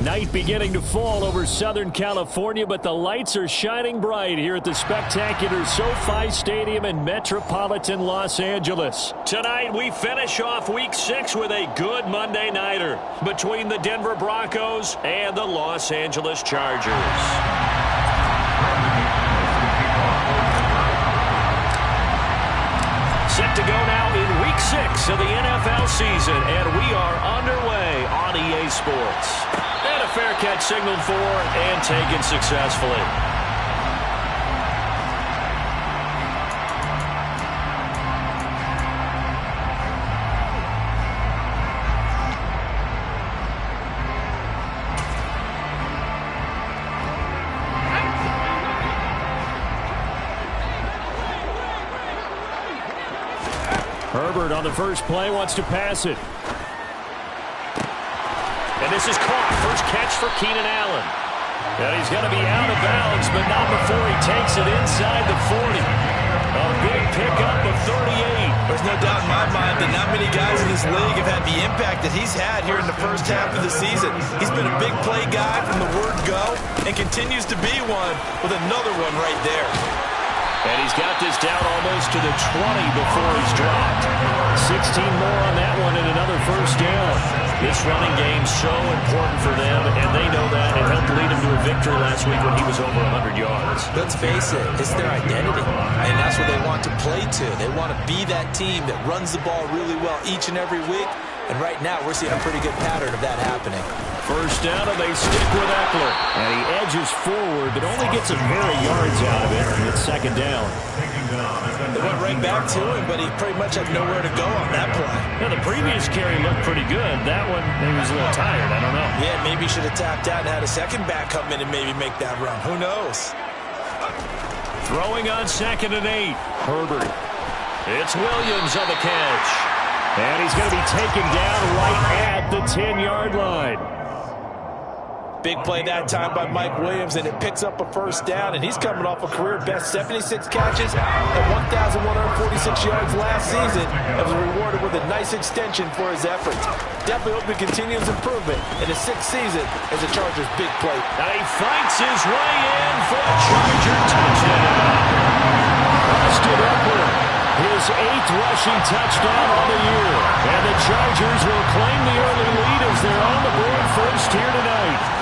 Night beginning to fall over Southern California, but the lights are shining bright here at the spectacular SoFi Stadium in metropolitan Los Angeles. Tonight, we finish off Week 6 with a good Monday nighter between the Denver Broncos and the Los Angeles Chargers. Set to go now in Week 6 of the NFL season, and we are underway on EA Sports. And a fair catch signaled for and taken successfully. Herbert on the first play wants to pass it. And this is caught. First catch for Keenan Allen. And he's going to be out of bounds, but not before he takes it inside the 40. A big pickup of 38. There's no doubt in my mind that not many guys in this league have had the impact that he's had here in the first half of the season. He's been a big play guy from the word go and continues to be one with another one right there. And he's got this down almost to the 20 before he's dropped. 16 more on that one and another first down. This running game's so important for them, and they know that. It helped lead him to a victory last week when he was over 100 yards. Let's face it, it's their identity, and that's what they want to play to. They want to be that team that runs the ball really well each and every week, and right now we're seeing a pretty good pattern of that happening. First down, and they stick with Eckler. And he edges forward, but only gets a pair of yards out of it. And it's second down. They went right back to him, but he pretty much had nowhere to go on that play. Yeah, the previous carry looked pretty good. That one, maybe he was a little tired. I don't know. Yeah, maybe he should have tapped out and had a second back come in and maybe make that run. Who knows? Throwing on 2nd and 8. Herbert. It's Williams on the catch. And he's going to be taken down right at the 10-yard line. Big play that time by Mike Williams, and it picks up a first down, and he's coming off a career-best 76 catches at 1,146 yards last season and was rewarded with a nice extension for his efforts. Definitely hope he continues improvement in his 6th season as a Chargers big play. Now he fights his way in for a Charger touchdown. Austin Eckler, his 8th rushing touchdown on the year. And the Chargers will claim the early lead as they're on the board first here tonight.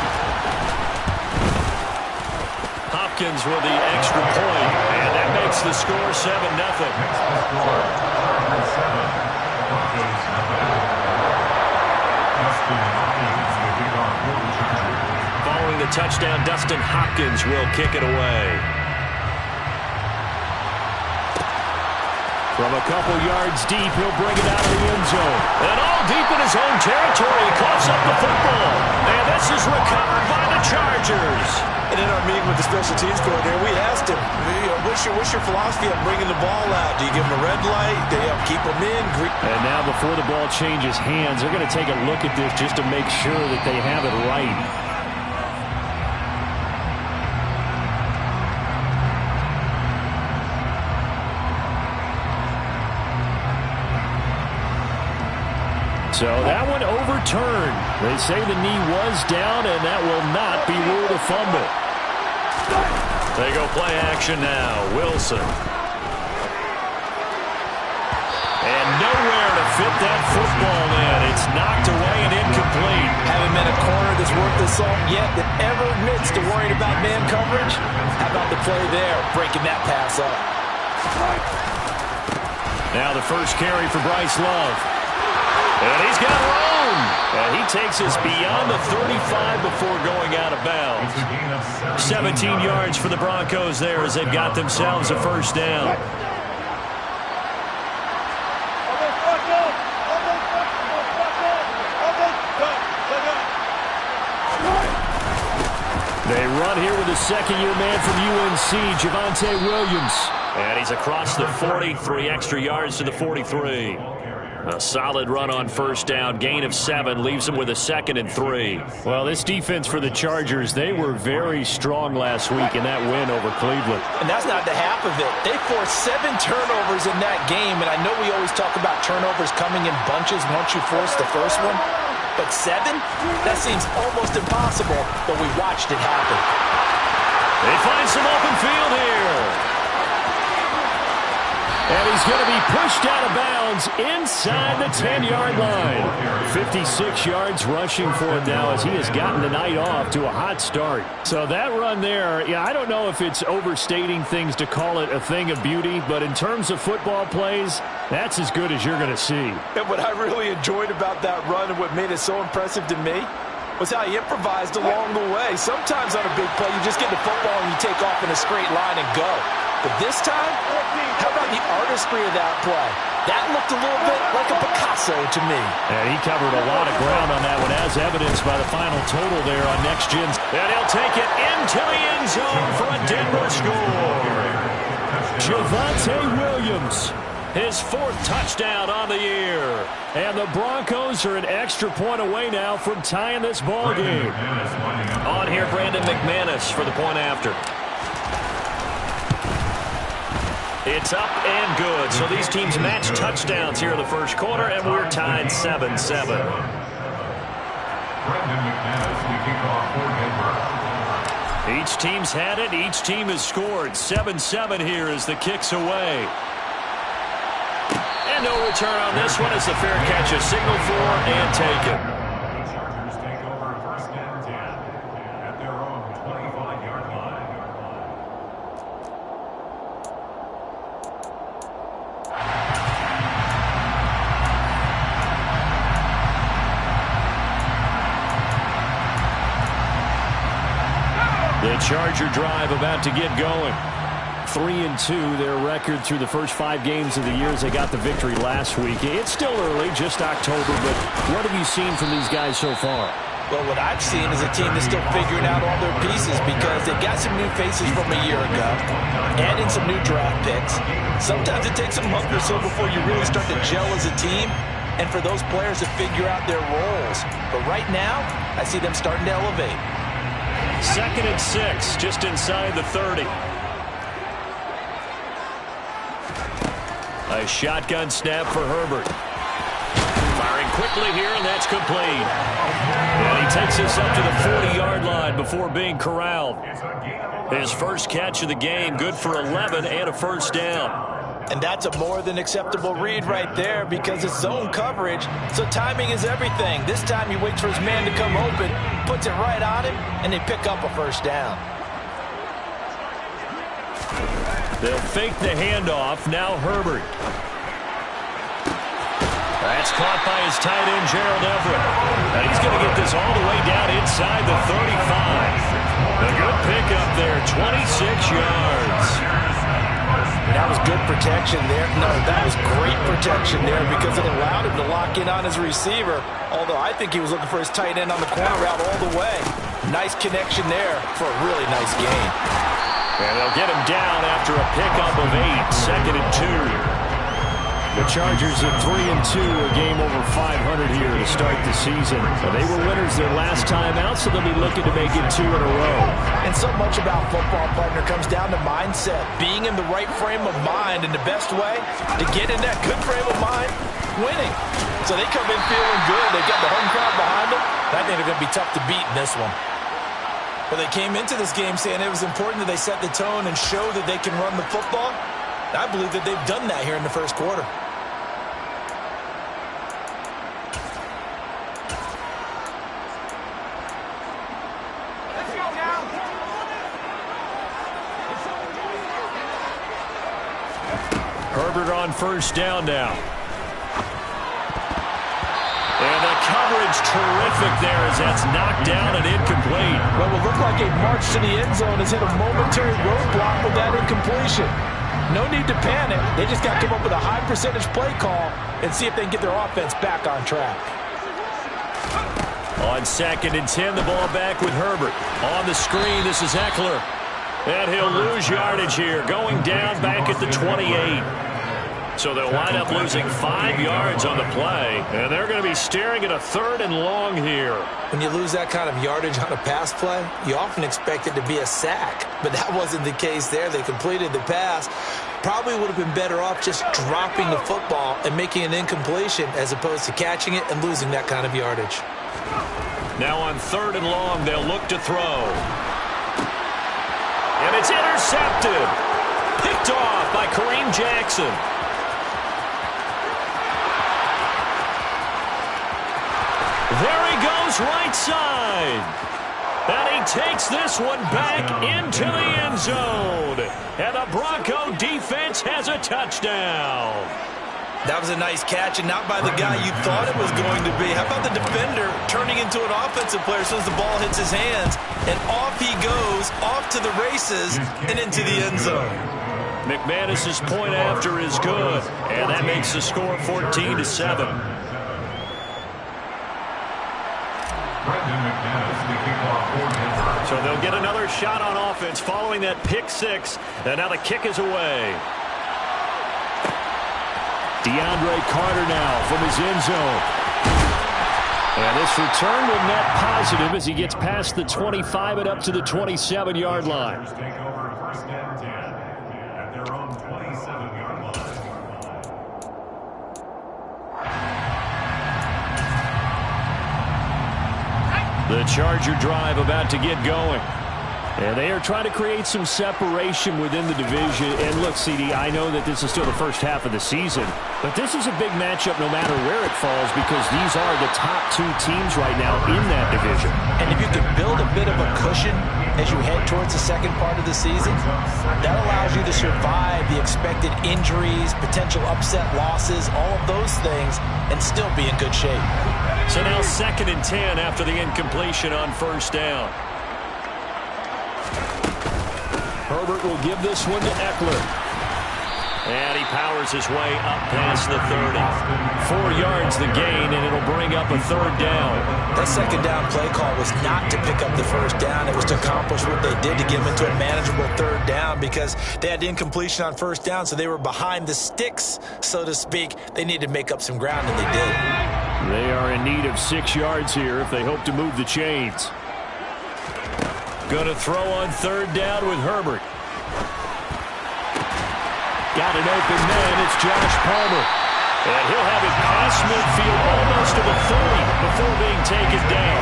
Hopkins with the extra point, and that makes the score 7-0. Following the touchdown, Dustin Hopkins will kick it away. From a couple yards deep, he'll bring it out of the end zone. And all deep in his own territory, he coughs up the football. And this is recovered by the Chargers. And in our meeting with the special teams coordinator, we asked him, what's your philosophy on bringing the ball out? Do you give him a red light? Do you keep him in? And now before the ball changes hands, they're going to take a look at this just to make sure that they have it right. So that one overturned. They say the knee was down, and that will not be ruled a fumble. They go play action now. Wilson. And nowhere to fit that football in. It's knocked away and incomplete. Haven't been a corner that's worth the salt yet that ever admits to worrying about man coverage. How about the play there, breaking that pass up? Now the first carry for Bryce Love. And he's got room. And he takes us beyond the 35 before going out of bounds. 17 yards for the Broncos there as they've got themselves a first down. They run here with a second-year man from UNC, Javonte Williams. And he's across the 40, 3 extra yards to the 43. A solid run on first down. Gain of 7 leaves them with a 2nd and 3. Well, this defense for the Chargers, they were very strong last week in that win over Cleveland. And that's not the half of it. They forced 7 turnovers in that game, and I know we always talk about turnovers coming in bunches once you force the first one. But 7? That seems almost impossible, but we watched it happen. They find some open field here. And he's going to be pushed out of bounds inside the 10-yard line. 56 yards rushing for him now as he has gotten the night off to a hot start. So that run there, yeah, I don't know if it's overstating things to call it a thing of beauty, but in terms of football plays, that's as good as you're going to see. And what I really enjoyed about that run and what made it so impressive to me was how he improvised along the way. Sometimes on a big play, you just get the football and you take off in a straight line and go. But this time, how about the artistry of that play? That looked a little bit like a Picasso to me. And he covered a lot of ground on that one, as evidenced by the final total there on Next Gen's. And he'll take it into the end zone for a Denver score. Javonte Williams, his 4th touchdown on the year. And the Broncos are an extra point away now from tying this ball game. On here, Brandon McManus for the point after. It's up and good. So these teams match touchdowns here in the first quarter, and we're tied 7-7. Each team's had it. Each team has scored. 7-7 here as the kick's away. And no return on this one as the fair catch is signaled for and taken. The Charger drive about to get going. 3-2, their record through the first 5 games of the year as they got the victory last week. It's still early, just October, but what have you seen from these guys so far? Well, what I've seen is a team that's still figuring out all their pieces because they've got some new faces from a year ago, adding some new draft picks. Sometimes it takes a month or so before you really start to gel as a team and for those players to figure out their roles. But right now, I see them starting to elevate. 2nd and 6, just inside the 30. A shotgun snap for Herbert. Firing quickly here, and that's complete. And he takes this up to the 40-yard line before being corralled. His first catch of the game, good for 11 and a first down. And that's a more than acceptable read right there because it's zone coverage, so timing is everything. This time he waits for his man to come open, puts it right on him, and they pick up a first down. They'll fake the handoff. Now Herbert. That's caught by his tight end, Gerald Everett. And he's going to get this all the way down inside the 35. A good pickup there, 26 yards. That was good protection there. No, that was great protection there because it allowed him to lock in on his receiver, although I think he was looking for his tight end on the corner route all the way. Nice connection there for a really nice gain. And they'll get him down after a pickup of 8, 2nd and 2. The Chargers at 3-2, a game over 500 here to start the season. They were winners their last time out, so they'll be looking to make it 2 in a row. And so much about football, partner, comes down to mindset. Being in the right frame of mind, and the best way to get in that good frame of mind, winning. So they come in feeling good. They've got the home crowd behind them. I think they're going to be tough to beat in this one. But they came into this game saying it was important that they set the tone and show that they can run the football. I believe that they've done that here in the first quarter. Herbert on first down now. And the coverage terrific there as that's knocked down and incomplete. What will look like a march to the end zone has hit a momentary roadblock with that incompletion. No need to panic. They just got to come up with a high percentage play call and see if they can get their offense back on track. On 2nd and 10, the ball back with Herbert. On the screen, this is Eckler. And he'll lose yardage here, going down back at the 28. So they'll wind up losing 5 yards on the play, and they're going to be staring at a 3rd and long here. When you lose that kind of yardage on a pass play, you often expect it to be a sack, but that wasn't the case there. They completed the pass. Probably would have been better off just dropping the football and making an incompletion as opposed to catching it and losing that kind of yardage. Now on 3rd and long, they'll look to throw. And it's intercepted. Picked off by Kareem Jackson. There he goes right side. And he takes this one back into the end zone. And the Bronco defense has a touchdown. That was a nice catch, and not by the guy you thought it was going to be. How about the defender turning into an offensive player as soon as the ball hits his hands? And off he goes, off to the races, and into the end zone. McManus's point after is good, and that makes the score 14-7. So they'll get another shot on offense following that pick 6, and now the kick is away. DeAndre Carter now from his end zone. And this return will net positive as he gets past the 25 and up to the 27-yard line. The Charger drive about to get going. And they are trying to create some separation within the division. And look, CD, I know that this is still the first half of the season, but this is a big matchup no matter where it falls because these are the top 2 teams right now in that division. And if you can build a bit of a cushion as you head towards the second part of the season, that allows you to survive the expected injuries, potential upset losses, all of those things, and still be in good shape. So now 2nd and 10 after the incompletion on 1st down. Herbert will give this one to Eckler. And he powers his way up past the 30. 4 yards the gain, and it'll bring up a 3rd down. That 2nd down play call was not to pick up the 1st down. It was to accomplish what they did to get them into a manageable 3rd down because they had incompletion on 1st down, so they were behind the sticks, so to speak. They needed to make up some ground, and they did. They are in need of 6 yards here if they hope to move the chains. Going to throw on 3rd down with Herbert. Got an open man. It's Josh Palmer. And he'll have it past midfield almost to the 30 before being taken down.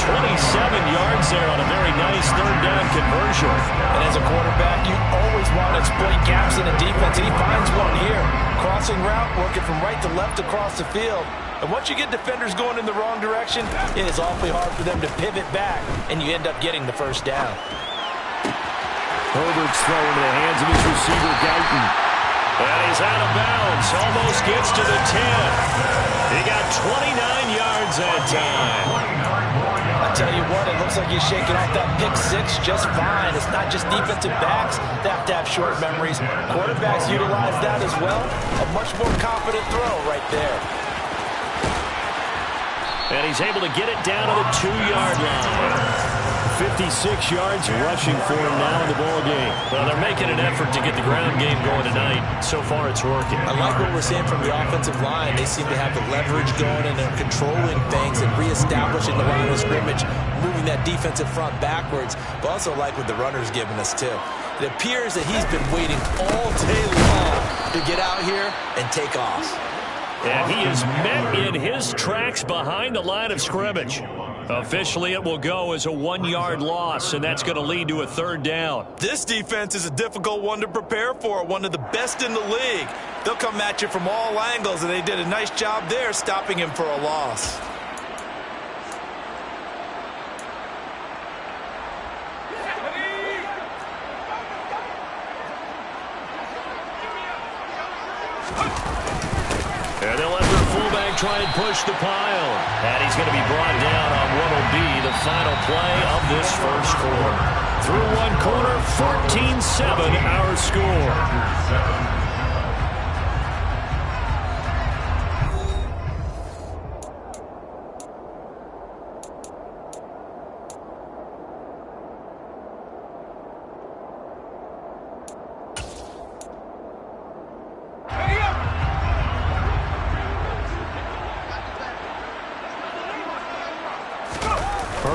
27 yards there on a very nice 3rd down conversion. And as a quarterback, you always want to exploit gaps in the defense. He finds one here. Crossing route, working from right to left across the field. And once you get defenders going in the wrong direction, it is awfully hard for them to pivot back, and you end up getting the 1st down. Herbert's throw into the hands of his receiver, Guyton. And he's out of bounds. Almost gets to the 10. He got 29 yards that time. I tell you what, it looks like he's shaking off that pick 6 just fine. It's not just defensive backs that have to have short memories. Quarterbacks utilize that as well. A much more confident throw right there. And he's able to get it down to the 2-yard line. 56 yards rushing for him now in the ball game. Well, they're making an effort to get the ground game going tonight. So far, it's working. I like what we're seeing from the offensive line. They seem to have the leverage going, and they're controlling things and reestablishing the line of scrimmage, moving that defensive front backwards. But also like what the runner's giving us, too. It appears that he's been waiting all day long to get out here and take off. And he is met in his tracks behind the line of scrimmage. Officially, it will go as a 1-yard loss, and that's going to lead to a 3rd down. This defense is a difficult one to prepare for, one of the best in the league. They'll come at you from all angles, and they did a nice job there stopping him for a loss. And they'll let their fullback try and push the pile. And he's going to be brought down on what will be the final play of this first quarter. Through one quarter, 14-7 our score.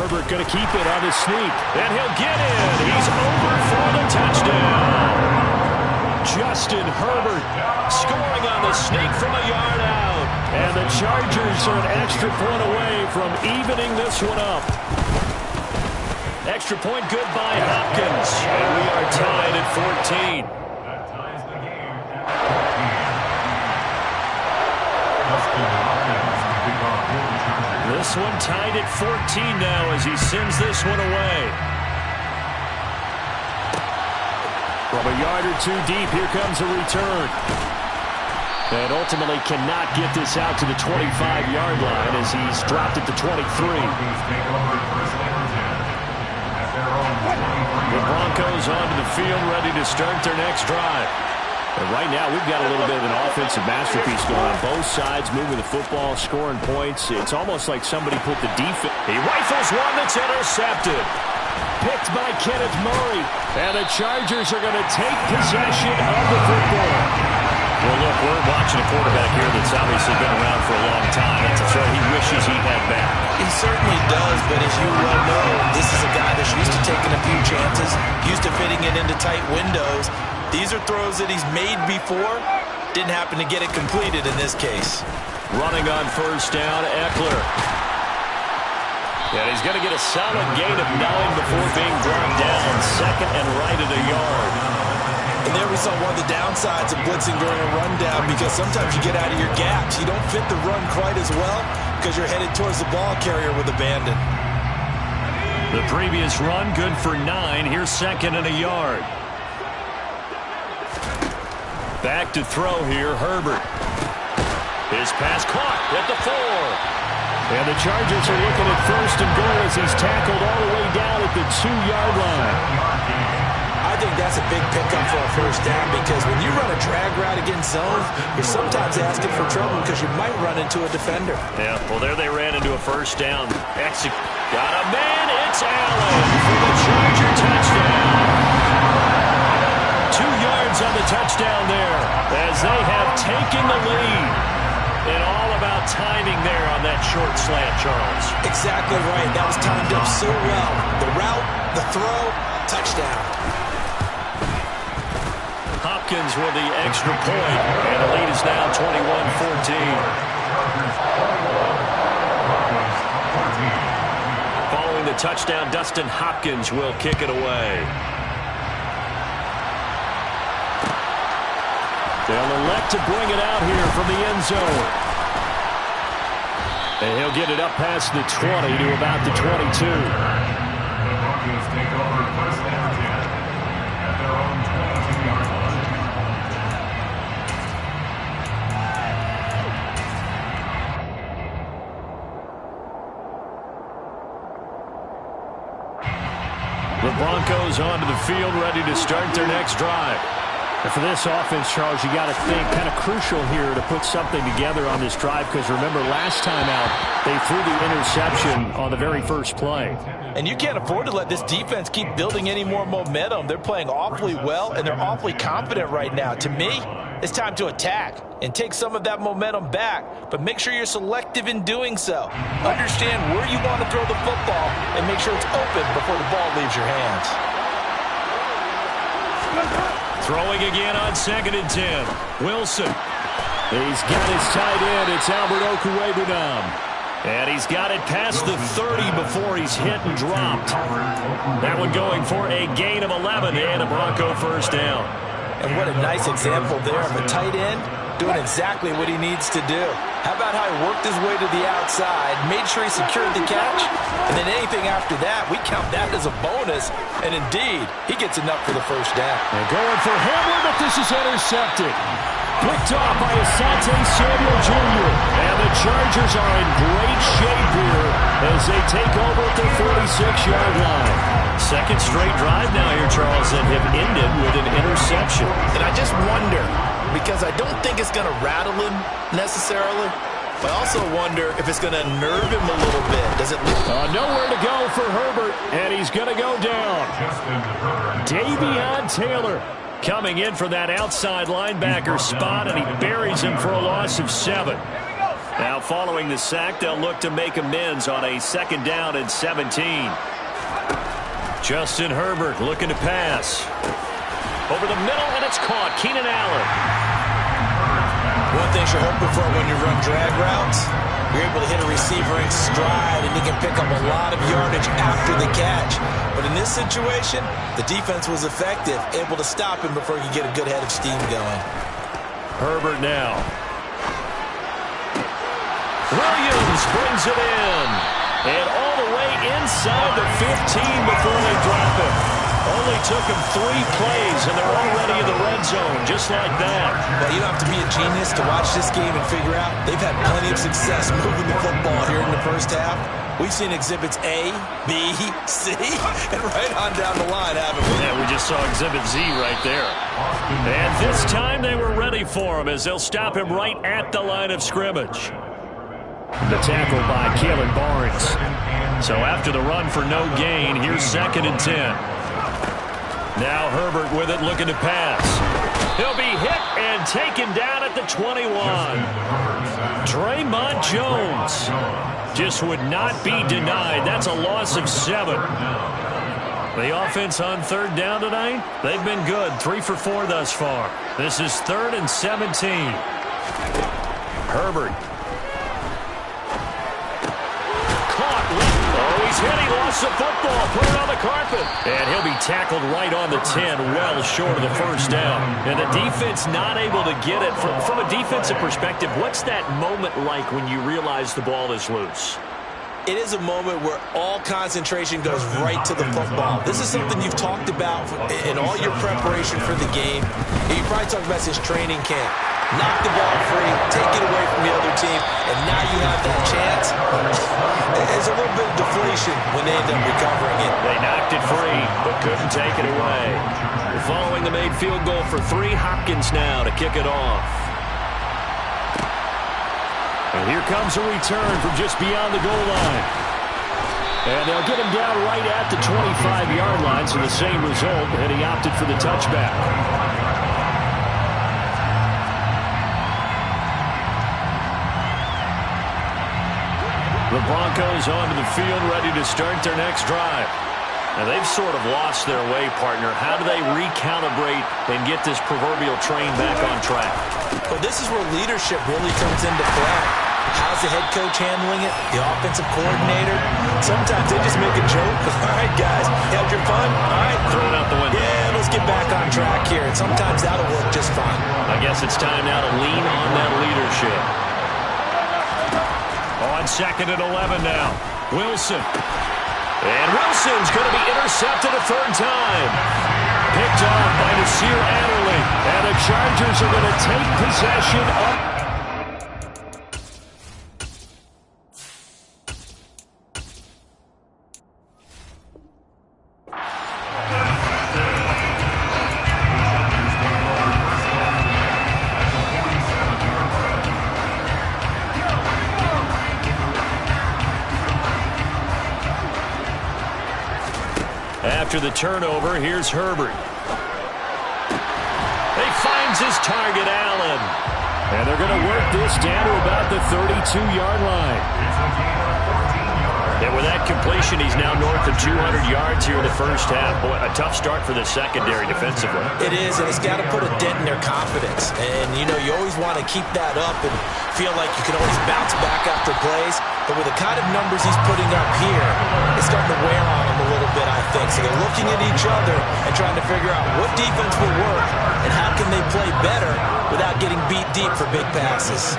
Herbert going to keep it on the sneak. And he'll get in. He's over for the touchdown. Justin Herbert scoring on the sneak from a yard out. And the Chargers are an extra point away from evening this one up. Extra point good by Hopkins. And we are tied at 14. This one tied at 14 now as he sends this one away. From a yard or two deep, here comes a return. And ultimately cannot get this out to the 25-yard line as he's dropped at the 23. The Broncos onto the field, ready to start their next drive. And right now, we've got a little bit of an offensive masterpiece going on. Both sides moving the football, scoring points. It's almost like somebody put the defense. He rifles one that's intercepted. Picked by Kenneth Murray. And the Chargers are going to take possession of the football. Well, look, we're watching a quarterback here that's obviously been around for a long time. That's a throw he wishes he had back. He certainly does, but as you well know, this is a guy that's used to taking a few chances, used to fitting it into tight windows. These are throws that he's made before. Didn't happen to get it completed in this case. Running on first down, Eckler. And he's going to get a solid gain of 9 before being brought down. Second and right at a yard. And there we saw one of the downsides of blitzing during a rundown, because sometimes you get out of your gaps. You don't fit the run quite as well because you're headed towards the ball carrier with abandon. The previous run good for 9. Here's second and a yard. Back to throw here, Herbert. His pass caught at the 4. And the Chargers are looking at first and goal as he's tackled all the way down at the 2-yard line. I think that's a big pickup for a first down, because when you run a drag route against zone, you're sometimes asking for trouble because you might run into a defender. Yeah, well, there they ran into a first down. Got a man. It's Allen for the Charger touchdown. 2 yards on the touchdown there as they have taken the lead. And all about timing there on that short slant, Charles. Exactly right. That was timed up so well. The route, the throw, touchdown. Hopkins with the extra point, and the lead is now 21-14. Following the touchdown, Dustin Hopkins will kick it away. They'll elect to bring it out here from the end zone. And he'll get it up past the 20 to about the 22. The Broncos onto the field, ready to start their next drive. And for this offense, Charles, you got to think kind of crucial here to put something together on this drive, because remember last time out they threw the interception on the very first play. And you can't afford to let this defense keep building any more momentum. They're playing awfully well, and they're awfully confident right now. To me, it's time to attack and take some of that momentum back, but make sure you're selective in doing so. Understand where you want to throw the football and make sure it's open before the ball leaves your hands. Throwing again on 2nd and 10. Wilson. He's got his tight end. It's Albert Okwuegbunam. And he's got it past the 30 before he's hit and dropped. That one going for a gain of 11 and a Bronco first down. And what a nice example there of a tight end doing exactly what he needs to do. How about how he worked his way to the outside, made sure he secured the catch, and then anything after that, we count that as a bonus. And indeed, he gets enough for the first down. And going for Hamler, but this is intercepted. Picked off by Asante Samuel Jr. And the Chargers are in great shape here as they take over at the 46-yard line. Second straight drive now here, Charles, that have ended with an interception. And I just wonder, because I don't think it's going to rattle him necessarily, but I also wonder if it's going to nerve him a little bit. Does it? Nowhere to go for Herbert, and he's going to go down. Davion Taylor coming in for that outside linebacker spot, and he buries him for a loss of 7. Now following the sack, they'll look to make amends on a 2nd down and 17. Justin Herbert looking to pass. Over the middle, and it's caught. Keenan Allen. One thing you're hoping for when you run drag routes, you're able to hit a receiver in stride, and he can pick up a lot of yardage after the catch. But in this situation, the defense was effective, able to stop him before he could get a good head of steam going. Herbert now. Williams brings it in. And all the way inside the 15 before they drop it. Only took him 3 plays, and they're already in the red zone, just like that. Well, you don't have to be a genius to watch this game and figure out they've had plenty of success moving the football here in the first half. We've seen exhibits A, B, C, and right on down the line, haven't we? Yeah, we just saw exhibit Z right there. And this time they were ready for him as they'll stop him right at the line of scrimmage. The tackle by Kalen Barnes. So after the run for no gain, here's 2nd and 10. Now Herbert with it, looking to pass. He'll be hit and taken down at the 21. Draymond Jones just would not be denied. That's a loss of 7. The offense on 3rd down tonight, they've been good. 3 for 4 thus far. This is 3rd and 17. Herbert. He's hit, he lost the football, put it on the carpet. And he'll be tackled right on the 10, well short of the 1st down. And the defense not able to get it. From a defensive perspective, what's that moment like when you realize the ball is loose? It is a moment where all concentration goes right to the football. This is something you've talked about in all your preparation for the game. You probably talked about since training camp. Knock the ball free, take it away from the other team, and now you have that chance. There's a little bit of deflation when they end up recovering it. They knocked it free, but couldn't take it away. Following the made field goal for 3, Hopkins now to kick it off. And here comes a return from just beyond the goal line. And they'll get him down right at the 25-yard line, so the same result, and he opted for the touchback. The Broncos onto the field, ready to start their next drive. Now, they've sort of lost their way, partner. How do they recalibrate and get this proverbial train back on track? Well, this is where leadership really comes into play. How's the head coach handling it? The offensive coordinator? Sometimes they just make a joke. All right, guys, you had your fun? All right. Throw it out the window. Yeah, let's get back on track here. And sometimes that'll work just fine. I guess it's time now to lean on that leadership. On 2nd and 11 now. Wilson. And Wilson's going to be intercepted a 3rd time. Picked off by Nasir Adderley. And the Chargers are going to take possession of... After the turnover, here's Herbert. He finds his target, Allen. And they're going to work this down to about the 32-yard line. And with that completion, he's now north of 200 yards here in the first half. Boy, a tough start for the secondary defensively. It is, and it's got to put a dent in their confidence. And, you know, you always want to keep that up and feel like you can always bounce back after plays. But with the kind of numbers he's putting up here, it's starting to wear on him a little bit, I think. So they're looking at each other and trying to figure out what defense will work and how can they play better without getting beat deep for big passes.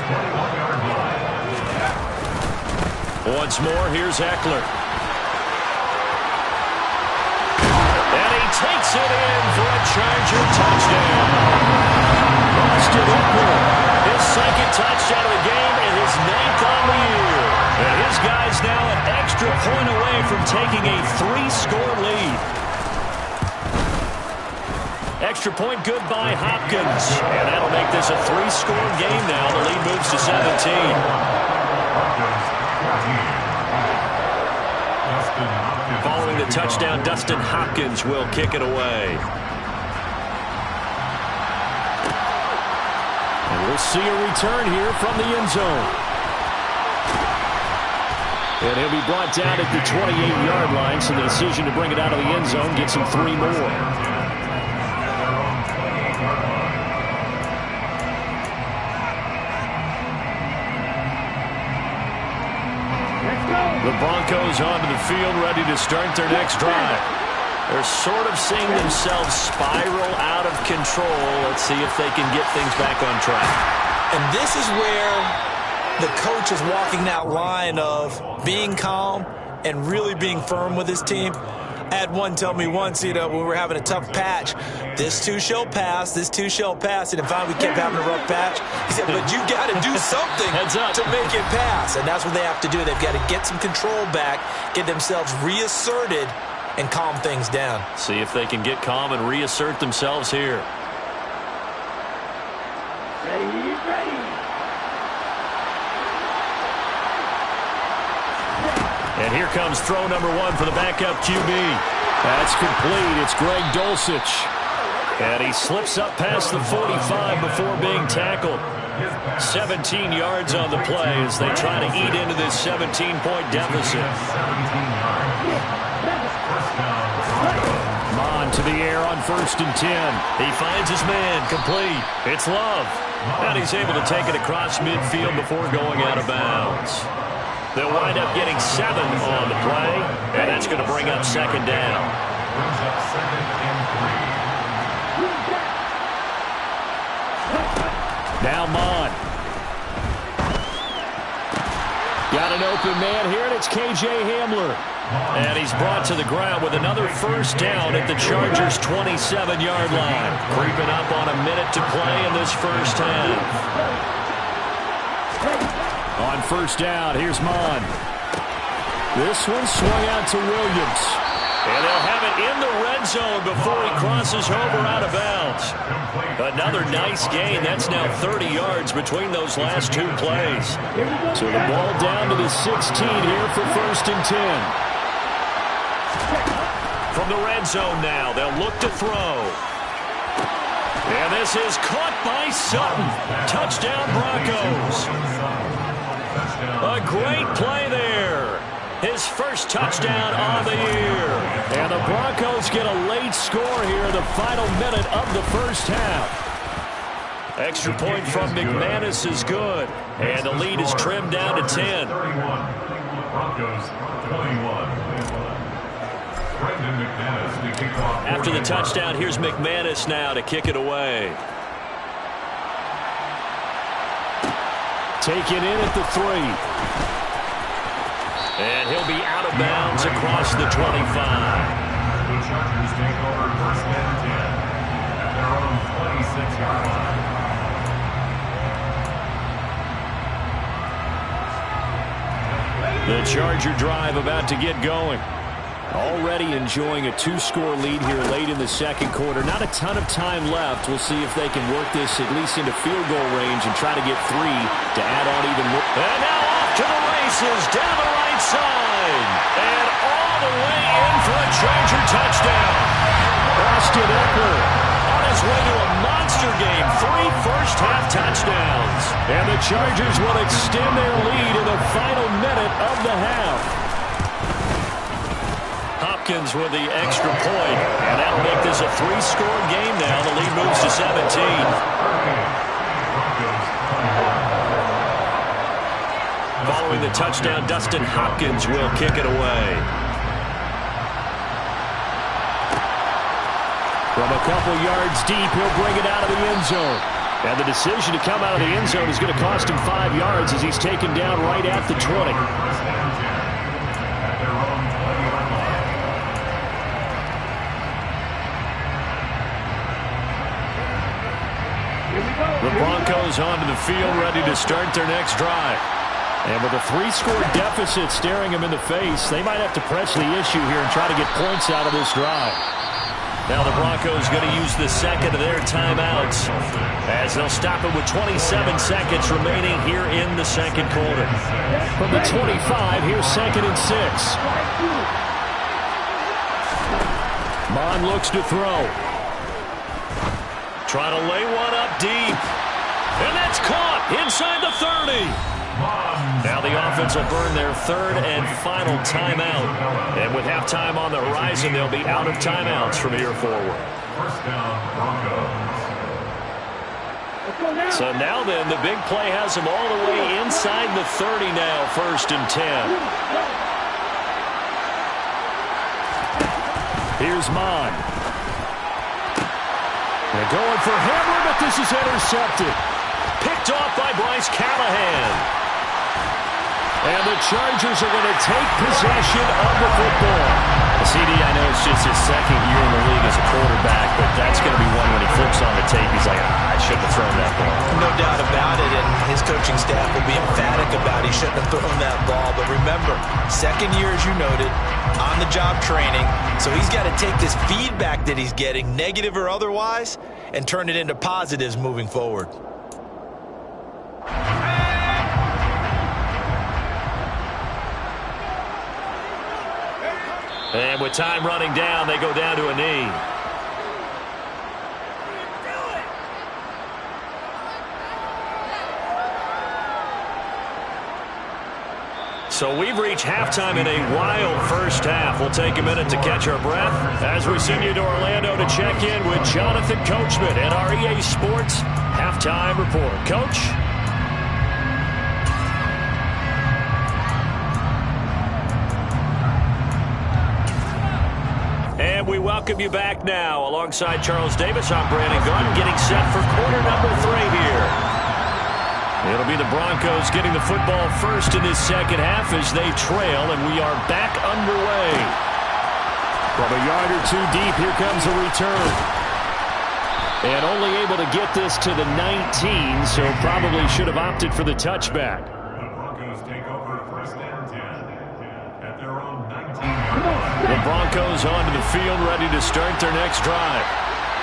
Once more, here's Eckler. And he takes it in for a Charger touchdown. Austin Eckler, his 2nd touchdown of the game and his 9th on the year. And his guy's now an extra point away from taking a 3-score lead. Extra point good by Hopkins. And that'll make this a 3-score game now. The lead moves to 17. Following the touchdown, Dustin Hopkins will kick it away. And we'll see a return here from the end zone. And he'll be brought down at the 28-yard line, so the decision to bring it out of the end zone gets him 3 more. The Broncos onto the field, ready to start their next drive. They're sort of seeing themselves spiral out of control. Let's see if they can get things back on track. And this is where the coach is walking that line of being calm and really being firm with his team. I had one tell me once, when we were having a tough patch, this too shall pass, this too shall pass. And finally we kept having a rough patch. He said, but you got to do something to make it pass. And that's what they have to do. They've got to get some control back, get themselves reasserted, and calm things down. See if they can get calm and reassert themselves here. Ready. And here comes throw number 1 for the backup QB. That's complete. It's Greg Dulcich. And he slips up past the 45 before being tackled. 17 yards on the play as they try to eat into this 17-point deficit. Mon to the air on 1st and 10. He finds his man, complete. It's Love. And he's able to take it across midfield before going out of bounds. They'll wind up getting 7 on the play, and that's going to bring up 2nd down. Now Mon. Got an open man here, and it's K.J. Hamler. And he's brought to the ground with another 1st down at the Chargers' 27-yard line. Creeping up on a minute to play in this first half. On 1st down, here's Mon. This one swung out to Williams. And they'll have it in the red zone before he crosses over out of bounds. Another nice gain. That's now 30 yards between those last 2 plays. So the ball down to the 16 here for 1st and 10. From the red zone now, they'll look to throw. And this is caught by Sutton. Touchdown, Broncos. A great play there. His first touchdown of the year. And the Broncos get a late score here in the final minute of the first half. Extra point from McManus is good. And the lead is trimmed down to 10. Broncos 21. After the touchdown, here's McManus now to kick it away. Taken in at the 3. And he'll be out of bounds across the 25. The Chargers take over 1st and 10 at their own 26-yard line. The Charger drive about to get going. Already enjoying a 2-score lead here late in the 2nd quarter. Not a ton of time left. We'll see if they can work this at least into field goal range and try to get 3 to add on even more. And now off to the races down the right side. And all the way in for a Charger touchdown. Austin Eckler on his way to a monster game. 3 first-half touchdowns. And the Chargers will extend their lead in the final minute of the half. Hopkins with the extra point, and that'll make this a 3-score game now. The lead moves to 17. Following the touchdown, Dustin Hopkins will kick it away. From a couple yards deep, he'll bring it out of the end zone. And the decision to come out of the end zone is going to cost him 5 yards as he's taken down right at the 20. The Broncos onto the field, ready to start their next drive. And with a 3-score deficit staring them in the face, they might have to press the issue here and try to get points out of this drive. Now the Broncos going to use the second of their timeouts as they'll stop it with 27 seconds remaining here in the 2nd quarter. From the 25, here's 2nd and 6. Mon looks to throw. Trying to lay one up deep. And that's caught inside the 30. Now the Dolphins will burn their third and final timeout. And with halftime on the horizon, they'll be out of timeouts from here forward. First down, Broncos. So now then, the big play has them all the way inside the 30 now, 1st and 10. Here's Mon. They're going for Hamler, but this is intercepted. Picked off by Bryce Callahan. And the Chargers are going to take possession of the football. CD, I know it's just his second year in the league as a quarterback, but that's going to be one when he flips on the tape. He's like, I shouldn't have thrown that ball. No doubt about it, and his coaching staff will be emphatic about he shouldn't have thrown that ball. But remember, second year, as you noted, on-the-job training, so he's got to take this feedback that he's getting, negative or otherwise, and turn it into positives moving forward. And with time running down, they go down to a knee. So we've reached halftime in a wild first half. We'll take a minute to catch our breath as we send you to Orlando to check in with Jonathan Coachman and our EA Sports Halftime Report. Coach? And we welcome you back now. Alongside Charles Davis, I'm Brandon Gunn, getting set for quarter number 3 here. It'll be the Broncos getting the football first in this second half as they trail, and we are back underway. From a yard or two deep, here comes a return. And only able to get this to the 19, so probably should have opted for the touchback. The Broncos take over 1st and 10 at their own 19-yard line. The Broncos onto the field, ready to start their next drive.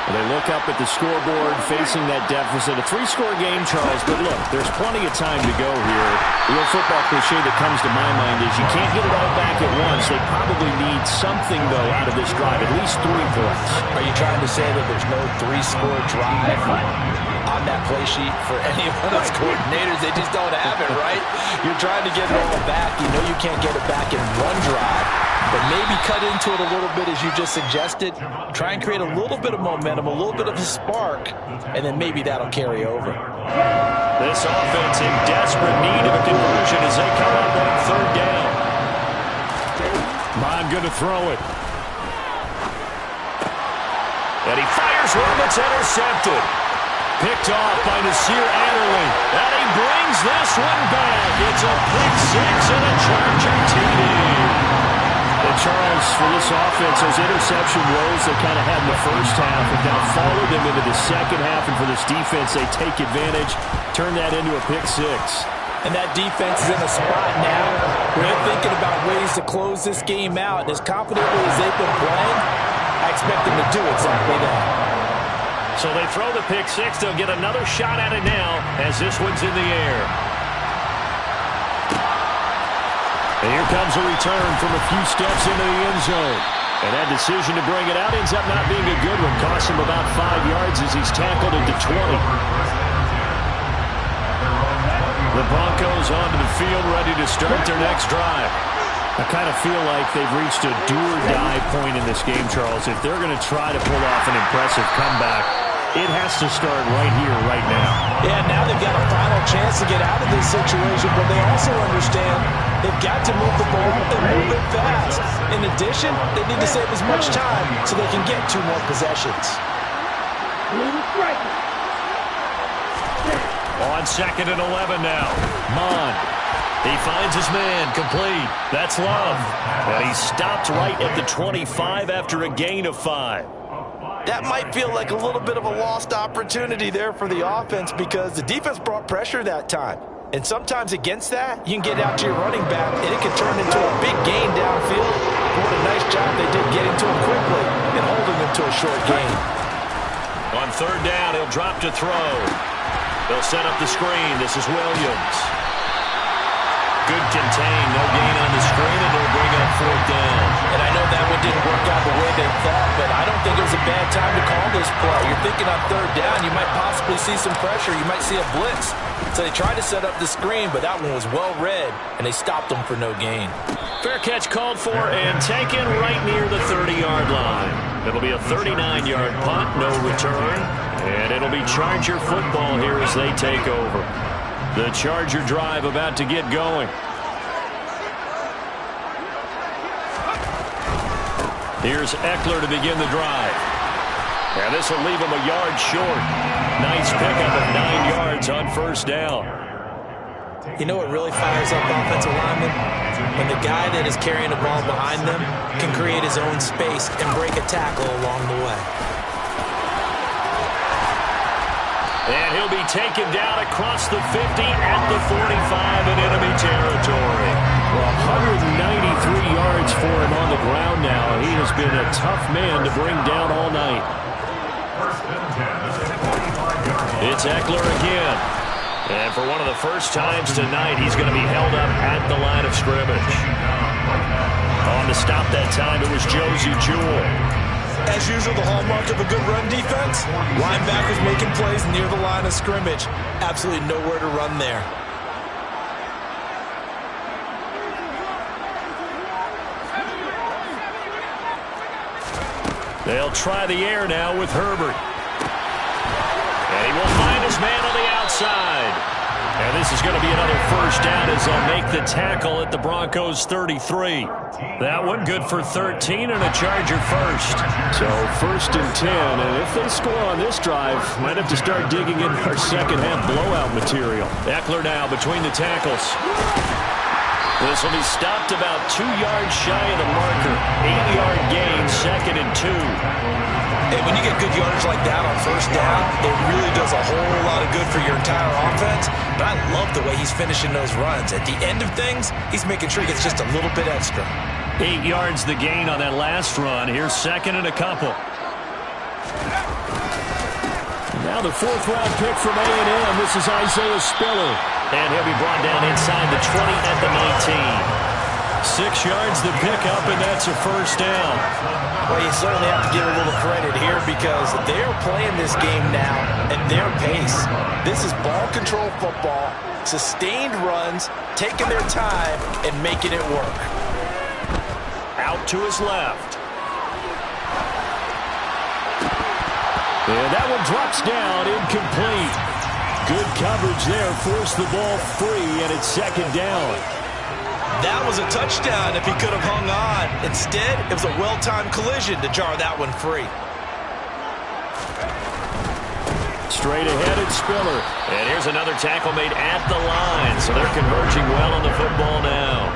They look up at the scoreboard, facing that deficit. A 3-score game, Charles, but look, there's plenty of time to go here. The old football cliche that comes to my mind is you can't get it all back at once. They probably need something, though, out of this drive, at least 3 points. Are you trying to say that there's no 3-score drive on that play sheet for any of those coordinators? They just don't have it, right? You're trying to get it all back. You know you can't get it back in one drive, but maybe cut into it a little bit as you just suggested. Try and create a little bit of momentum, a little bit of a spark, and then maybe that'll carry over. This offense in desperate need of a conversion as they come up on 3rd down. Mon going to throw it. And he fires one that's intercepted. Picked off by Nasir Adderley. And he brings this one back. It's a pick 6 and a Charger TD. And Charles, for this offense, those interception woes they kind of had in the first half have now followed them into the second half. And for this defense, they take advantage, turn that into a pick 6. And that defense is in a spot now where they're thinking about ways to close this game out. And as confidently as they've been playing, I expect them to do exactly that. So they throw the pick 6. They'll get another shot at it now as this one's in the air. And here comes a return from a few steps into the end zone. And that decision to bring it out ends up not being a good one. Costs him about 5 yards as he's tackled at the 20. The Broncos onto the field, ready to start their next drive. I kind of feel like they've reached a do-or-die point in this game, Charles. If they're going to try to pull off an impressive comeback, it has to start right here, right now. Yeah, now they've got a final chance to get out of this situation, but they also understand they've got to move the ball and move it fast. In addition, they need to save as much time so they can get 2 more possessions. On 2nd and 11 now. Mon. He finds his man, complete. That's Love. And he stopped right at the 25 after a gain of 5. That might feel like a little bit of a lost opportunity there for the offense because the defense brought pressure that time. And sometimes against that, you can get out to your running back, and it can turn into a big gain downfield. What a nice job they did getting to him quickly and holding him to a short gain. On 3rd down, he'll drop to throw. They'll set up the screen. This is Williams. Good contain. No gain on the screen, and they'll bring up fourth down. And I know that one didn't work out the way they thought, but I don't think it was a bad time to call this play. You're thinking on third down, you might possibly see some pressure. You might see a blitz. So they tried to set up the screen, but that one was well read, and they stopped them for no gain. Fair catch called for and taken right near the 30-yard line. It'll be a 39-yard punt, no return. And it'll be Charger football here as they take over. The Charger drive about to get going. Here's Eckler to begin the drive. And this will leave him a yard short. Nice pickup of 9 yards on first down. You know what really fires up offensive linemen? When the guy that is carrying the ball behind them can create his own space and break a tackle along the way. And he'll be taken down across the 50 at the 45 in enemy territory. Well, 193 yards for him on the ground now. He has been a tough man to bring down all night. It's Eckler again. And for one of the first times tonight, he's going to be held up at the line of scrimmage. On to stop that time, it was Josie Jewell. As usual, the hallmark of a good run defense, linebackers making plays near the line of scrimmage. Absolutely nowhere to run there. They'll try the air now with Herbert. And he will find his man on the outside. And this is going to be another first down as they'll make the tackle at the Broncos 33. That one good for 13 and a Charger first. So first and 10, and if they score on this drive, might have to start digging in our second half blowout material. Eckler now between the tackles. This will be stopped about 2 yards shy of the marker. 8-yard gain, second and 2. And when you get good yardage like that on first down, it really does a whole lot of good for your entire offense. But I love the way he's finishing those runs. At the end of things, he's making sure he gets just a little bit extra. 8 yards the gain on that last run. Here's second and a couple. Now the fourth-round pick from A&M. This is Isaiah Spiller. And he'll be brought down inside the 20 at the 19. 6 yards the pickup, and that's a first down. Well, you certainly have to give a little credit here because they're playing this game now at their pace. This is ball control football, sustained runs, taking their time, and making it work. Out to his left. And that one drops down, incomplete. Good coverage there, forced the ball free, and it's second down. That was a touchdown if he could have hung on. Instead, it was a well-timed collision to jar that one free. Straight ahead, it's Spiller. And here's another tackle made at the line, so they're converging well on the football now.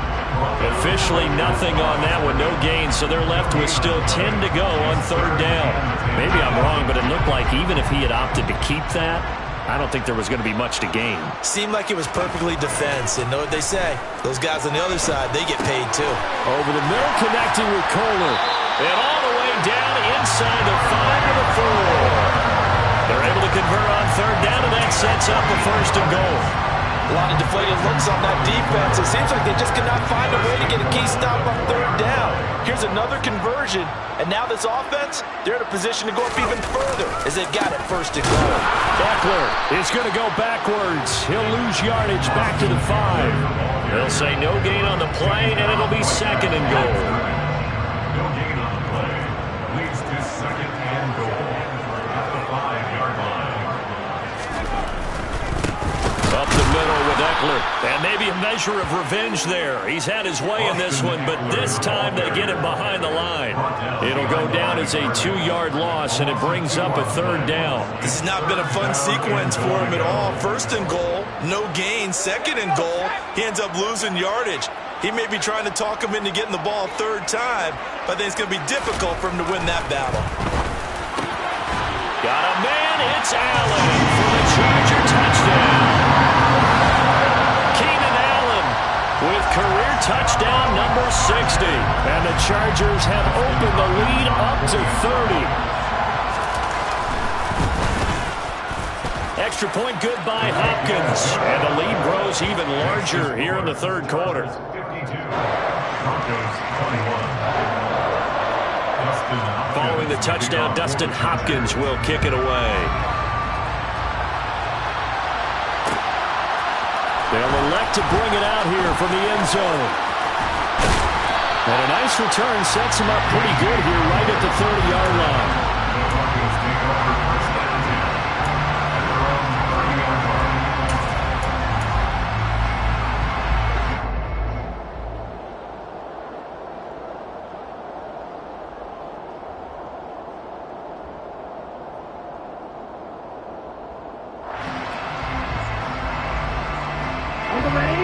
Officially nothing on that one, no gain, so they're left with still 10 to go on third down. Maybe I'm wrong, but it looked like even if he had opted to keep that, I don't think there was going to be much to gain. Seemed like it was perfectly defense, and know what they say. Those guys on the other side, they get paid too. Over the middle, connecting with Kohler. And all the way down inside the 5 to the 4. They're able to convert on third down, and that sets up a first and goal. A lot of deflated looks on that defense. It seems like they just cannot find a way to get a key stop on third down. Here's another conversion, and now this offense, they're in a position to go up even further as they've got it first and goal. Eckler is going to go backwards. He'll lose yardage back to the 5. They'll say no gain on the play, and it'll be second and goal. No gain on the play. Leads to second and goal at the 5-yard line. Up the middle with Eckler. And maybe a measure of revenge there. He's had his way in this one, but this time they get him behind the line. It'll go down as a 2-yard loss, and it brings up a third down. This has not been a fun sequence for him at all. First and goal, no gain. Second and goal, he ends up losing yardage. He may be trying to talk him into getting the ball third time, but I think it's going to be difficult for him to win that battle. Got a man, it's Allen for the Charger touchdown. With career touchdown number 60. And the Chargers have opened the lead up to 30. Extra point good by Hopkins. And the lead grows even larger here in the third quarter. 52. Broncos 21. Following the touchdown, Dustin Hopkins will kick it away. They'll elect to bring it out here from the end zone. And a nice return sets him up pretty good here right at the 30-yard line.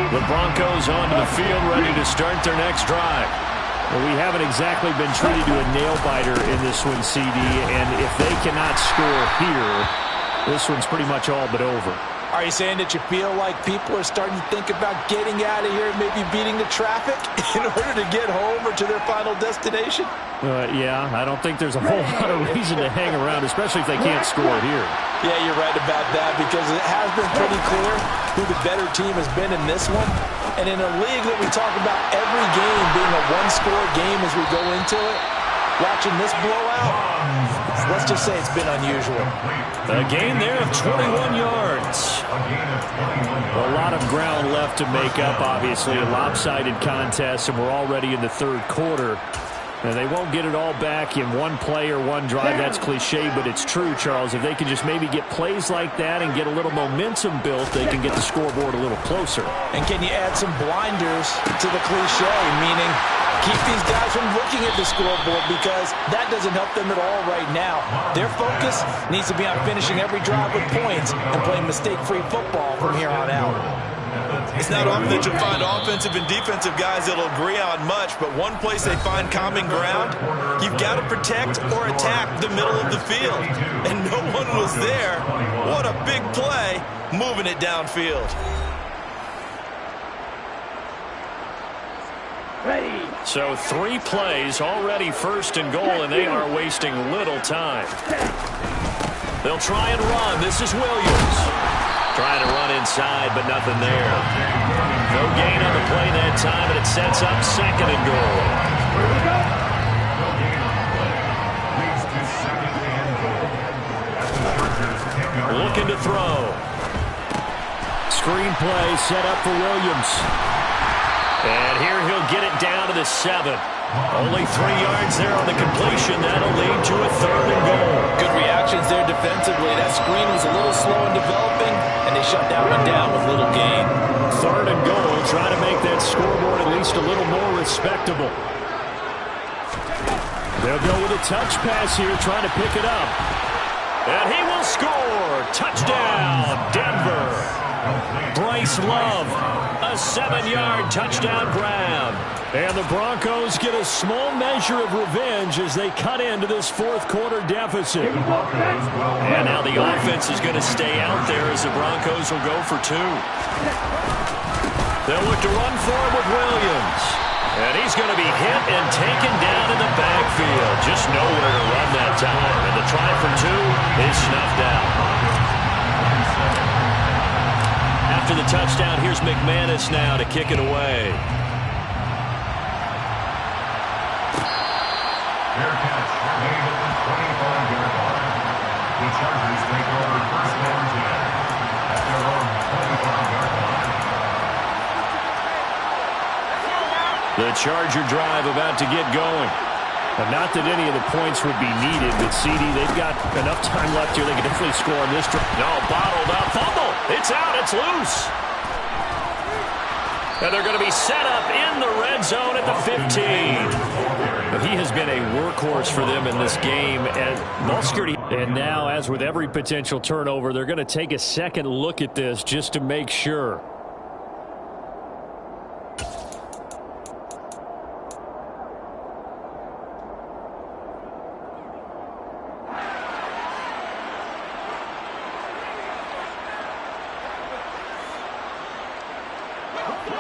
The Broncos onto the field, ready to start their next drive. Well, we haven't exactly been treated to a nail-biter in this one, CD, and if they cannot score here, this one's pretty much all but over. Are you saying that you feel like people are starting to think about getting out of here and maybe beating the traffic in order to get home or to their final destination? Yeah, I don't think there's a whole lot of reason to hang around, especially if they can't score here. Yeah, you're right about that because it has been pretty clear who the better team has been in this one. And in a league that we talk about every game being a one-score game as we go into it, watching this blowout, let's just say it's been unusual. A gain there of 21 yards. A lot of ground left to make up, obviously. A lopsided contest, and we're already in the third quarter. And they won't get it all back in one play or one drive. That's cliche, but it's true, Charles. If they can just maybe get plays like that and get a little momentum built, they can get the scoreboard a little closer. And can you add some blinders to the cliche, meaning keep these guys from looking at the scoreboard because that doesn't help them at all right now. Their focus needs to be on finishing every drive with points and playing mistake-free football from here on out. It's not often that you'll find offensive and defensive guys that'll agree on much, but one place they find common ground, you've got to protect or attack the middle of the field. And no one was there. What a big play, moving it downfield. So 3 plays, already first and goal, and they are wasting little time. They'll try and run. This is Williams. Trying to run inside, but nothing there. No gain on the play that time, and it sets up second and goal. Looking to throw. Screen play set up for Williams. And here he'll get it down to the 7. Only 3 yards there on the completion. That'll lead to a third and goal. Good reactions there defensively. That screen was a little slow in developing, and they shut that one down with little gain. Third and goal. Try to make that scoreboard at least a little more respectable. They'll go with a touch pass here, trying to pick it up. And he will score. Touchdown, Denver. Bryce Love, a 7-yard touchdown grab. And the Broncos get a small measure of revenge as they cut into this fourth quarter deficit. And now the offense is going to stay out there as the Broncos will go for 2. They'll look to run forward with Williams. And he's going to be hit and taken down in the backfield. Just nowhere to run that time. And the try for 2 is snuffed out. After the touchdown, here's McManus now to kick it away. Fair catch made at the 25-yard line. The Chargers take over first and 10 at their own 25-yard line. The Charger drive about to get going. But not that any of the points would be needed, but CD, they've got enough time left here. They can definitely score on this drive. No, bottled up. Fumble. It's out. It's loose. And they're going to be set up in the red zone at the 15. But he has been a workhorse for them in this game. And ball security. And now, as with every potential turnover, they're going to take a second look at this just to make sure.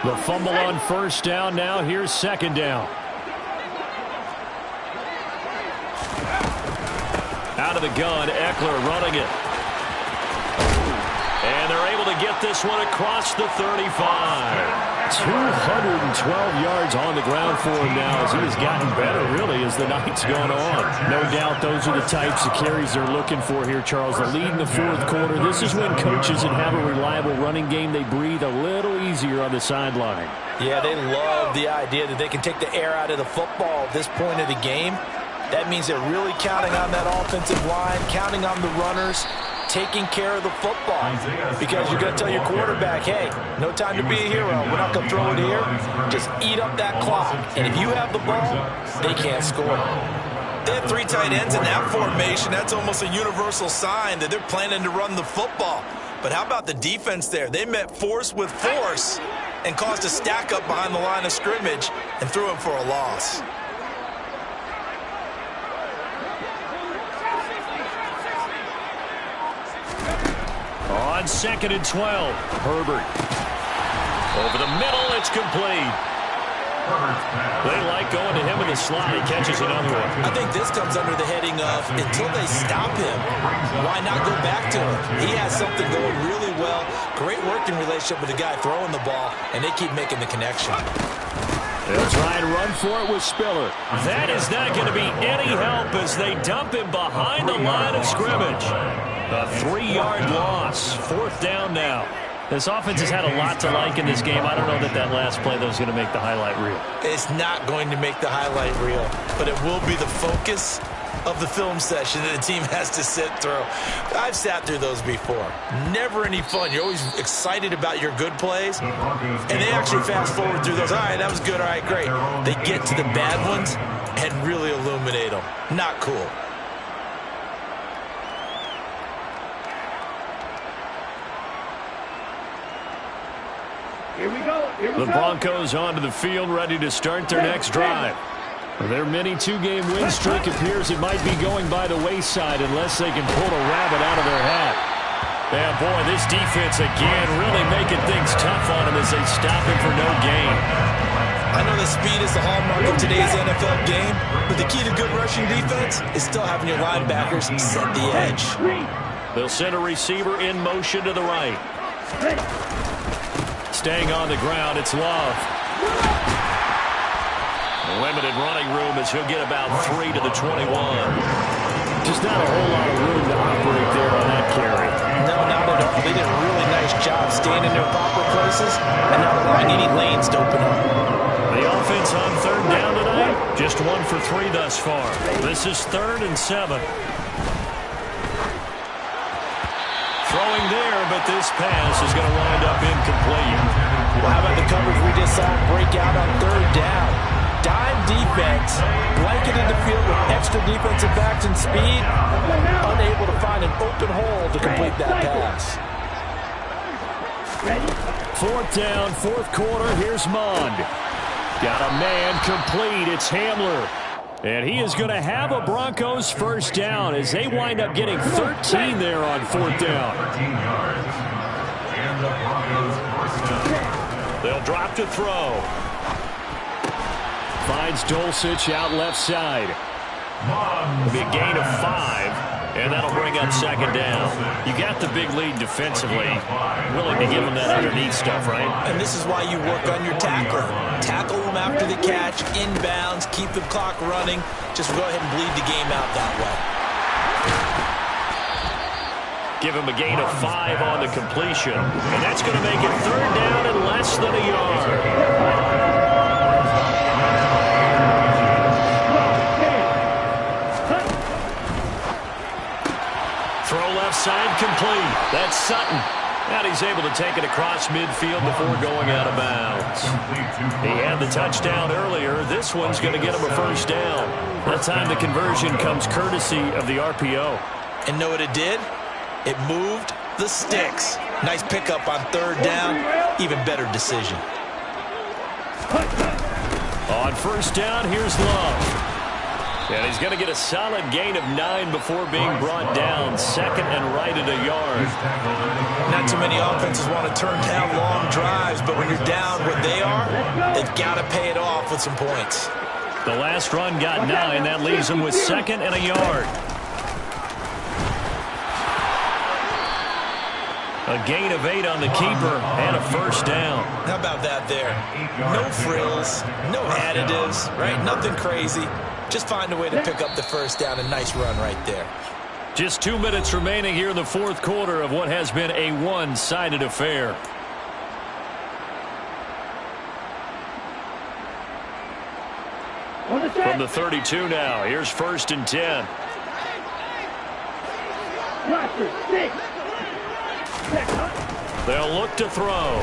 The fumble on first down. Now here's second down. Out of the gun, Eckler running it. And they're able to get this one across the 35. 212 yards on the ground for him now as he has gotten better, really, as the night's gone on. No doubt those are the types of carries they're looking for here, Charles. The lead in the fourth quarter. This is when coaches that have a reliable running game, they breathe a little easier on the sideline. Yeah, they love the idea that they can take the air out of the football at this point of the game. That means they're really counting on that offensive line, counting on the runners, taking care of the football, because you're going to tell your quarterback, hey, no time to be a hero. We're not going to throw it here. Just eat up that clock. And if you have the ball, they can't score. They have 3 tight ends in that formation. That's almost a universal sign that they're planning to run the football. But how about the defense there? They met force with force and caused a stack up behind the line of scrimmage and threw him for a loss. On 2nd and 12, Herbert. Over the middle, it's complete. They like going to him in the slot. He catches another one. I think this comes under the heading of, until they stop him, why not go back to him? He has something going really well. Great working relationship with the guy throwing the ball, and they keep making the connection. They'll try and run for it with Spiller. That is not going to be any help as they dump him behind the line of scrimmage. A 3-yard loss. 4th down now. This offense has had a lot to like in this game. I don't know that last play, though, is going to make the highlight reel. It's not going to make the highlight reel, but it will be the focus of the film session that the team has to sit through. I've sat through those before. Never any fun. You're always excited about your good plays, and they actually fast forward through those. All right, that was good. All right, great. They get to the bad ones and really illuminate them. Not cool. The Broncos onto the field, ready to start their next drive. Their mini 2-game win streak appears it might be going by the wayside unless they can pull a rabbit out of their hat. Yeah, boy, this defense again really making things tough on him as they stop him for no gain. I know that speed is the hallmark of today's NFL game, but the key to good rushing defense is still having your linebackers set the edge. They'll send a receiver in motion to the right. Staying on the ground, it's Love. Limited running room as he'll get about 3 to the 21. Just not a whole lot of room to operate there on that carry. No, not at all. They did a really nice job staying in their proper places and not allowing any lanes to open up. The offense on 3rd down tonight, just 1 for 3 thus far. This is 3rd and 7. Throwing there, but this pass is going to wind up incomplete. Well, how about the coverage we just saw break out on 3rd down? Dime defense, blanketed the field with extra defensive backs and speed, unable to find an open hole to complete that pass. 4th down, 4th quarter, here's Mond. Got a man complete, it's Hamler. And he is going to have a Broncos 1st down as they wind up getting 13 there on 4th down. They'll drop to throw. Finds Dulcich out left side. It'll be a gain of 5, and that'll bring up 2nd down. You got the big lead defensively. Willing to give them that underneath stuff, right? And this is why you work on your tackling. Tackle them after the catch, inbounds, keep the clock running. Just go ahead and bleed the game out that way. Give him a gain of 5 on the completion. And that's going to make it 3rd down and less than a yard. Side complete. That's Sutton. And he's able to take it across midfield before going out of bounds. He had the touchdown earlier. This one's going to get him a 1st down. That time the conversion comes courtesy of the RPO. And know what it did? It moved the sticks. Nice pickup on 3rd down. Even better decision. On 1st down, here's Love. And he's going to get a solid gain of 9 before being brought down. 2nd and right at a yard. Not too many offenses want to turn down long drives, but when you're down what they are, they've got to pay it off with some points. The last run got 9. That leaves them with 2nd and a yard. A gain of 8 on the keeper and a first down. How about that there? No frills, no additives, right? Nothing crazy. Just find a way to pick up the first down. A nice run right there. Just 2 minutes remaining here in the fourth quarter of what has been a one-sided affair. From the 32 now, here's 1st and 10. They'll look to throw.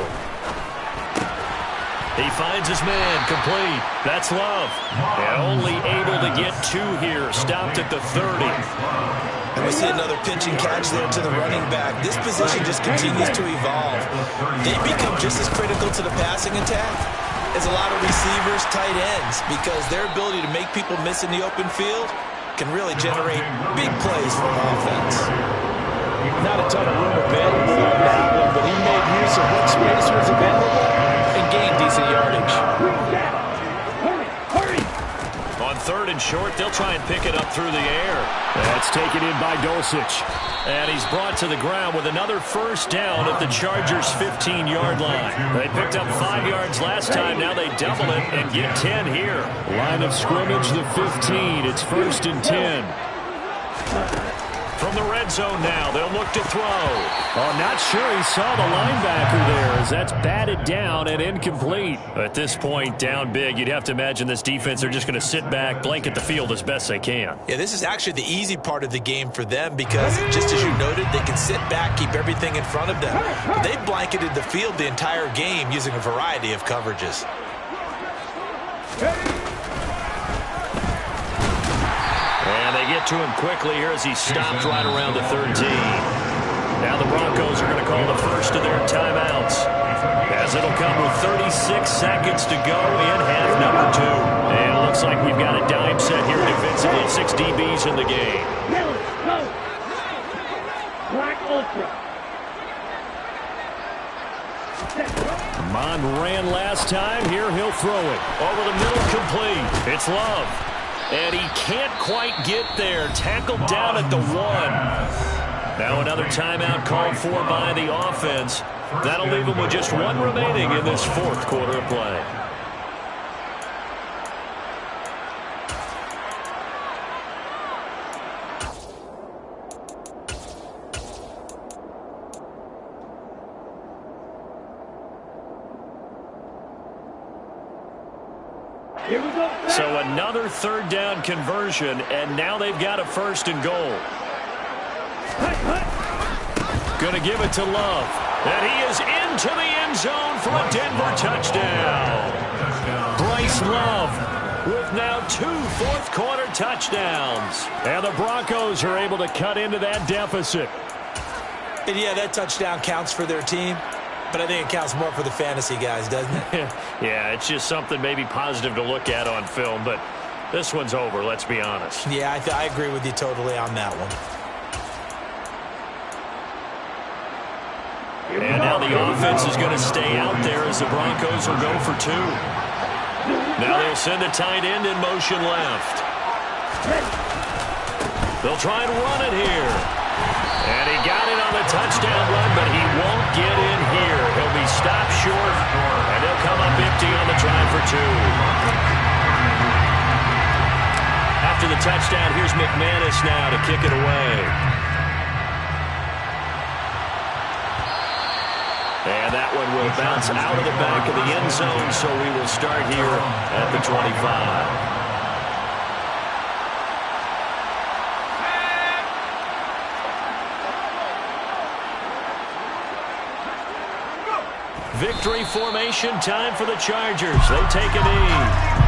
He finds his man, complete. That's Love. And only able to get 2 here, stopped at the 30. And we see another pitch and catch there to the running back. This position just continues to evolve. They become just as critical to the passing attack as a lot of receivers, tight ends, because their ability to make people miss in the open field can really generate big plays for an offense. Not a ton of room available on that one, but he made use of what space was available and gained decent yardage. On 3rd and short, they'll try and pick it up through the air. That's taken in by Dulcich. And he's brought to the ground with another first down at the Chargers' 15-yard line. They picked up 5 yards last time. Now they double it and get 10 here. Line of scrimmage, the 15. It's 1st and 10. From the red zone now, they'll look to throw. Oh, not sure he saw the linebacker there as that's batted down and incomplete. At this point, down big, you'd have to imagine this defense are just going to sit back, blanket the field as best they can. Yeah, this is actually the easy part of the game for them because, just as you noted, they can sit back, keep everything in front of them. But they've blanketed the field the entire game using a variety of coverages. And they get to him quickly here as he stopped right around the 13. Now the Broncos are going to call the first of their timeouts, as it'll come with 36 seconds to go in half number 2. And it looks like we've got a dime set here defensively. 6 DBs in the game. Black Ultra. Mond ran last time. Here he'll throw it. Over the middle, complete. It's Love. And he can't quite get there. Tackled down at the 1. Now another timeout called for by the offense. That'll leave him with just 1 remaining in this fourth quarter of play. So another 3rd down conversion, and now they've got a 1st and goal. Going to give it to Love. And he is into the end zone for a Denver touchdown. Bryce Love with now 2 fourth-quarter touchdowns. And the Broncos are able to cut into that deficit. And yeah, that touchdown counts for their team. But I think it counts more for the fantasy guys, doesn't it? Yeah, it's just something maybe positive to look at on film, but this one's over, let's be honest. Yeah, I agree with you totally on that one. And now the offense is going to stay out there as the Broncos will go for 2. Now they'll send the tight end in motion left. They'll try and run it here. And he got it on the touchdown run, but he won't get in here. He'll be stopped short, and they'll come up empty on the try for 2. After the touchdown, here's McManus now to kick it away. And that one will bounce out of the back of the end zone, so we will start here at the 25. Victory formation time for the Chargers. They take a knee.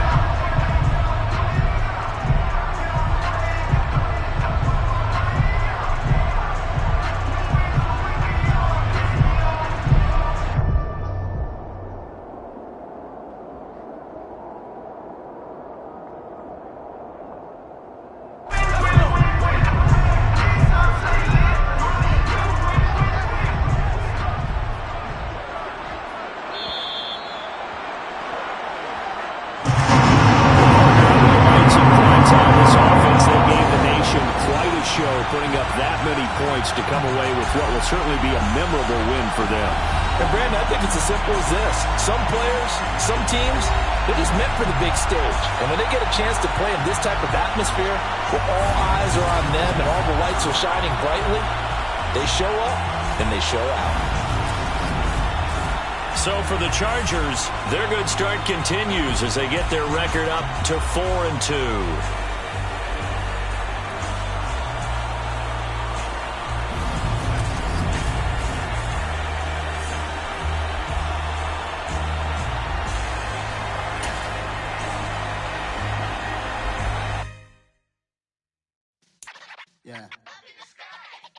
for them. And Brandon, I think it's as simple as this. Some players, some teams, they're just meant for the big stage. And when they get a chance to play in this type of atmosphere, where all eyes are on them and all the lights are shining brightly, they show up and they show out. So for the Chargers, their good start continues as they get their record up to 4-2.